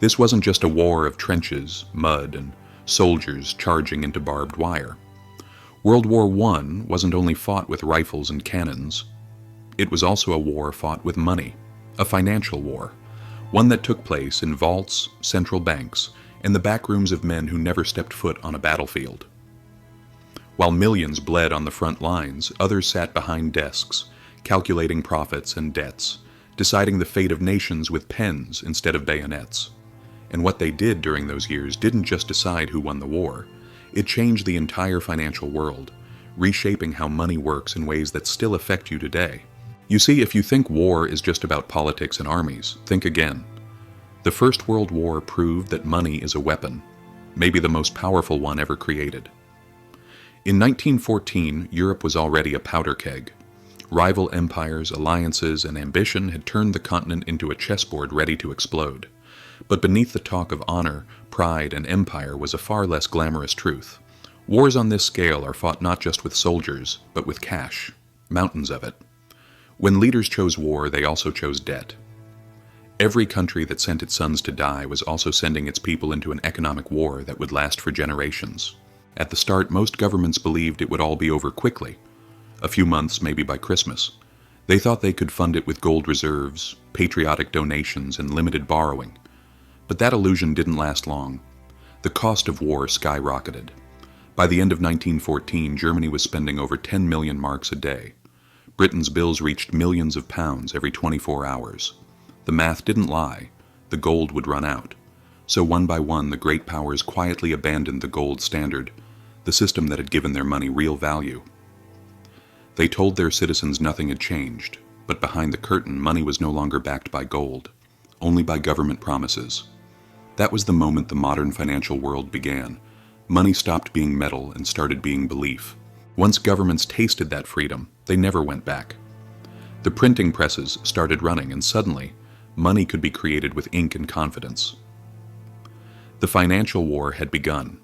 This wasn't just a war of trenches, mud, and soldiers charging into barbed wire. World War I wasn't only fought with rifles and cannons. It was also a war fought with money, a financial war, one that took place in vaults, central banks, and the back rooms of men who never stepped foot on a battlefield. While millions bled on the front lines, others sat behind desks, calculating profits and debts, deciding the fate of nations with pens instead of bayonets. And what they did during those years didn't just decide who won the war. It changed the entire financial world, reshaping how money works in ways that still affect you today. You see, if you think war is just about politics and armies, think again. The First World War proved that money is a weapon, maybe the most powerful one ever created. In 1914, Europe was already a powder keg. Rival empires, alliances, and ambition had turned the continent into a chessboard ready to explode. But beneath the talk of honor, pride, and empire was a far less glamorous truth. Wars on this scale are fought not just with soldiers, but with cash, mountains of it. When leaders chose war, they also chose debt. Every country that sent its sons to die was also sending its people into an economic war that would last for generations. At the start, most governments believed it would all be over quickly, a few months, maybe by Christmas. They thought they could fund it with gold reserves, patriotic donations, and limited borrowing. But that illusion didn't last long. The cost of war skyrocketed. By the end of 1914, Germany was spending over 10 million marks a day. Britain's bills reached millions of pounds every 24 hours. The math didn't lie. The gold would run out. So one by one, the great powers quietly abandoned the gold standard, the system that had given their money real value. They told their citizens nothing had changed, but behind the curtain, money was no longer backed by gold, only by government promises. That was the moment the modern financial world began. Money stopped being metal and started being belief. Once governments tasted that freedom, they never went back. The printing presses started running, and suddenly, money could be created with ink and confidence. The financial war had begun.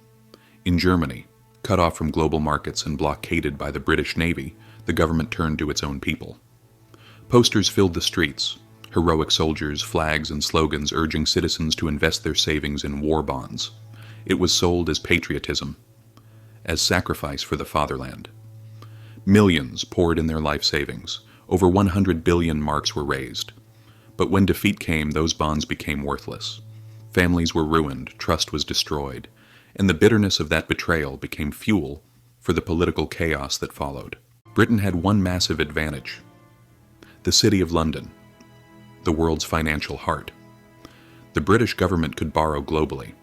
In Germany, cut off from global markets and blockaded by the British Navy, the government turned to its own people. Posters filled the streets, heroic soldiers, flags, and slogans urging citizens to invest their savings in war bonds. It was sold as patriotism, as sacrifice for the fatherland. Millions poured in their life savings. Over 100 billion marks were raised. But when defeat came, those bonds became worthless. Families were ruined, trust was destroyed, and the bitterness of that betrayal became fuel for the political chaos that followed. Britain had one massive advantage: the City of London, the world's financial heart. The British government could borrow globally.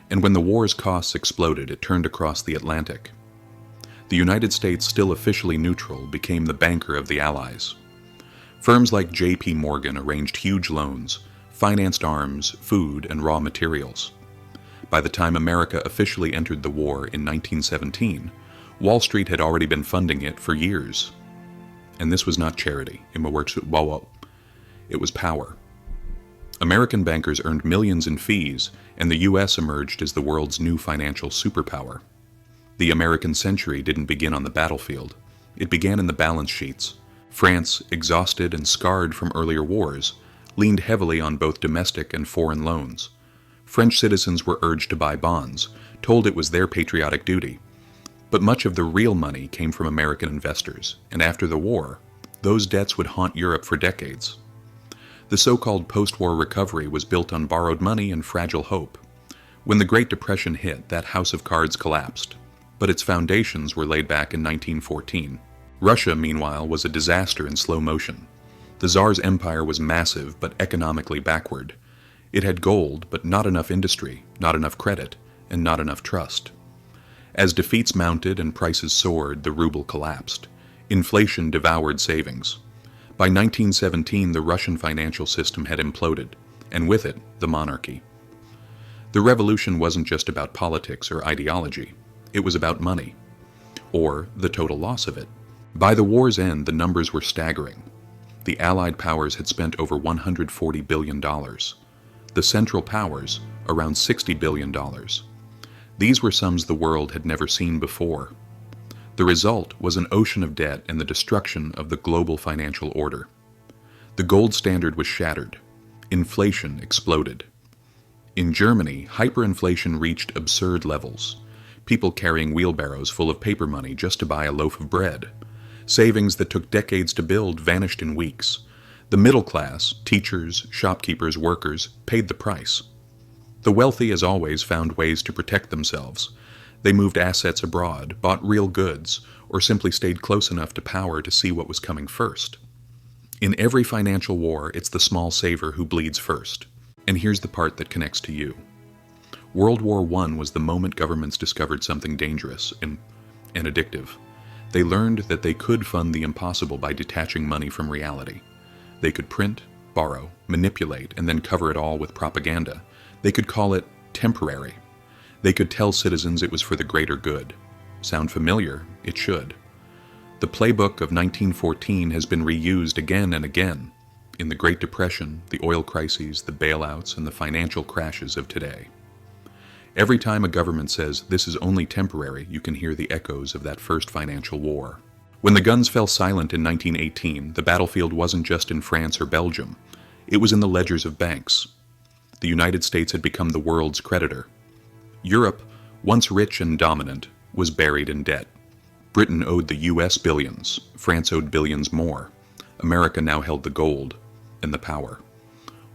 And when the war's costs exploded, it turned across the Atlantic. The United States, still officially neutral, became the banker of the Allies. Firms like J.P. Morgan arranged huge loans, financed arms, food, and raw materials. By the time America officially entered the war in 1917, Wall Street had already been funding it for years. And this was not charity. It was power. American bankers earned millions in fees, and the U.S. emerged as the world's new financial superpower. The American century didn't begin on the battlefield. It began in the balance sheets. France, exhausted and scarred from earlier wars, leaned heavily on both domestic and foreign loans. French citizens were urged to buy bonds, told it was their patriotic duty. But much of the real money came from American investors, and after the war, those debts would haunt Europe for decades. The so-called post-war recovery was built on borrowed money and fragile hope. When the Great Depression hit, that house of cards collapsed, but its foundations were laid back in 1914. Russia, meanwhile, was a disaster in slow motion. The Tsar's empire was massive but economically backward. It had gold, but not enough industry, not enough credit, and not enough trust. As defeats mounted and prices soared, the ruble collapsed. Inflation devoured savings. By 1917, the Russian financial system had imploded, and with it, the monarchy. The revolution wasn't just about politics or ideology. It was about money, or the total loss of it. By the war's end, the numbers were staggering. The Allied powers had spent over $140 billion. The Central Powers, around $60 billion. These were sums the world had never seen before. The result was an ocean of debt and the destruction of the global financial order. The gold standard was shattered. Inflation exploded. In Germany, hyperinflation reached absurd levels. People carrying wheelbarrows full of paper money just to buy a loaf of bread. Savings that took decades to build vanished in weeks. The middle class, teachers, shopkeepers, workers, paid the price. The wealthy, as always, found ways to protect themselves. They moved assets abroad, bought real goods, or simply stayed close enough to power to see what was coming first. In every financial war, it's the small saver who bleeds first. And here's the part that connects to you. World War I was the moment governments discovered something dangerous and addictive. They learned that they could fund the impossible by detaching money from reality. They could print, borrow, manipulate, and then cover it all with propaganda. They could call it temporary. They could tell citizens it was for the greater good. Sound familiar? It should. The playbook of 1914 has been reused again and again in the Great Depression, the oil crises, the bailouts, and the financial crashes of today. Every time a government says this is only temporary, you can hear the echoes of that first financial war. When the guns fell silent in 1918, the battlefield wasn't just in France or Belgium. It was in the ledgers of banks. The United States had become the world's creditor. Europe, once rich and dominant, was buried in debt. Britain owed the US billions, France owed billions more. America now held the gold and the power.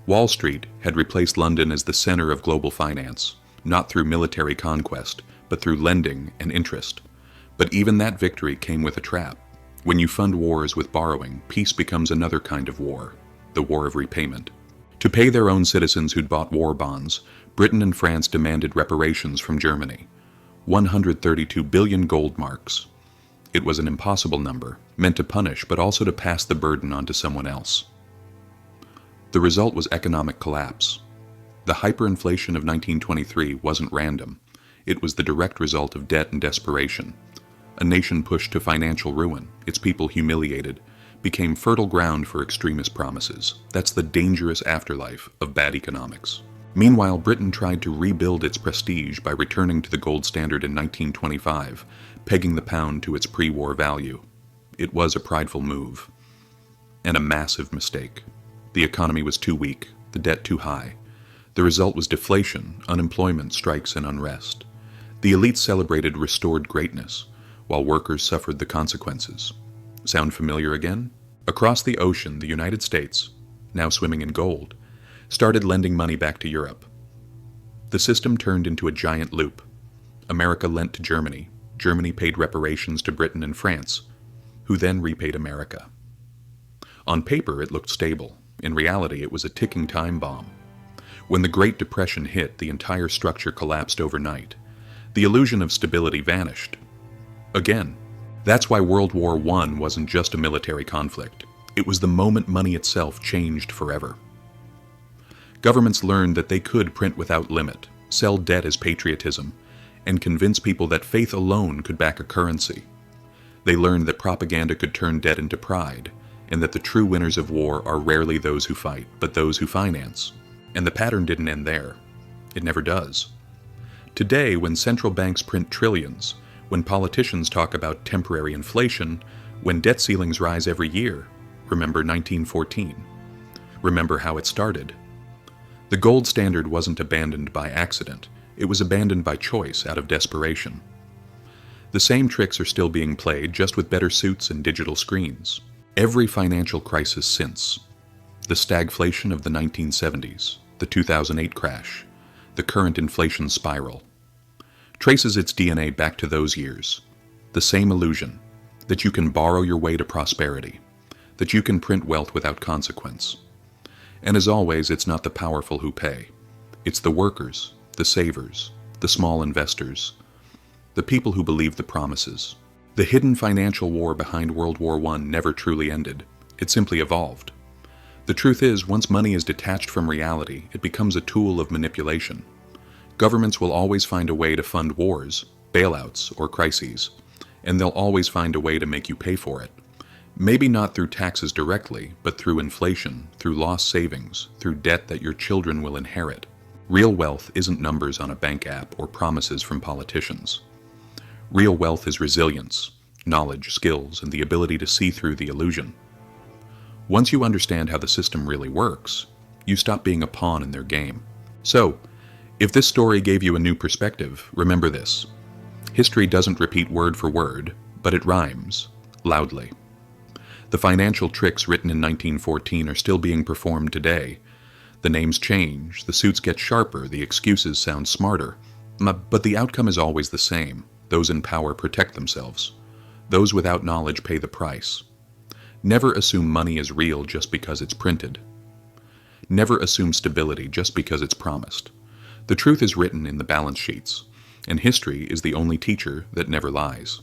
Wall Street had replaced London as the center of global finance, not through military conquest, but through lending and interest. But even that victory came with a trap. When you fund wars with borrowing, peace becomes another kind of war, the war of repayment. To pay their own citizens who'd bought war bonds, Britain and France demanded reparations from Germany. 132 billion gold marks. It was an impossible number, meant to punish but also to pass the burden on to someone else. The result was economic collapse. The hyperinflation of 1923 wasn't random. It was the direct result of debt and desperation. A nation pushed to financial ruin, its people humiliated, became fertile ground for extremist promises. That's the dangerous afterlife of bad economics. Meanwhile, Britain tried to rebuild its prestige by returning to the gold standard in 1925, pegging the pound to its pre-war value. It was a prideful move. And a massive mistake. The economy was too weak, the debt too high. The result was deflation, unemployment, strikes, and unrest. The elites celebrated restored greatness, while workers suffered the consequences. Sound familiar again? Across the ocean, the United States, now swimming in gold, started lending money back to Europe. The system turned into a giant loop. America lent to Germany. Germany paid reparations to Britain and France, who then repaid America. On paper, it looked stable. In reality, it was a ticking time bomb. When the Great Depression hit, the entire structure collapsed overnight. The illusion of stability vanished. Again. That's why World War I wasn't just a military conflict. It was the moment money itself changed forever. Governments learned that they could print without limit, sell debt as patriotism, and convince people that faith alone could back a currency. They learned that propaganda could turn debt into pride, and that the true winners of war are rarely those who fight, but those who finance. And the pattern didn't end there. It never does. Today, when central banks print trillions, when politicians talk about temporary inflation, when debt ceilings rise every year, remember 1914. Remember how it started. The gold standard wasn't abandoned by accident. It was abandoned by choice, out of desperation. The same tricks are still being played, just with better suits and digital screens. Every financial crisis since, the stagflation of the 1970s, the 2008 crash, the current inflation spiral, traces its DNA back to those years. The same illusion, that you can borrow your way to prosperity, that you can print wealth without consequence. And as always, it's not the powerful who pay. It's the workers, the savers, the small investors, the people who believe the promises. The hidden financial war behind World War I never truly ended. It simply evolved. The truth is, once money is detached from reality, it becomes a tool of manipulation. Governments will always find a way to fund wars, bailouts, or crises, and they'll always find a way to make you pay for it. Maybe not through taxes directly, but through inflation, through lost savings, through debt that your children will inherit. Real wealth isn't numbers on a bank app or promises from politicians. Real wealth is resilience, knowledge, skills, and the ability to see through the illusion. Once you understand how the system really works, you stop being a pawn in their game. So, If this story gave you a new perspective, remember this. History doesn't repeat word for word, but it rhymes, loudly. The financial tricks written in 1914 are still being performed today. The names change, the suits get sharper, the excuses sound smarter, but the outcome is always the same. Those in power protect themselves. Those without knowledge pay the price. Never assume money is real just because it's printed. Never assume stability just because it's promised. The truth is written in the balance sheets, and history is the only teacher that never lies.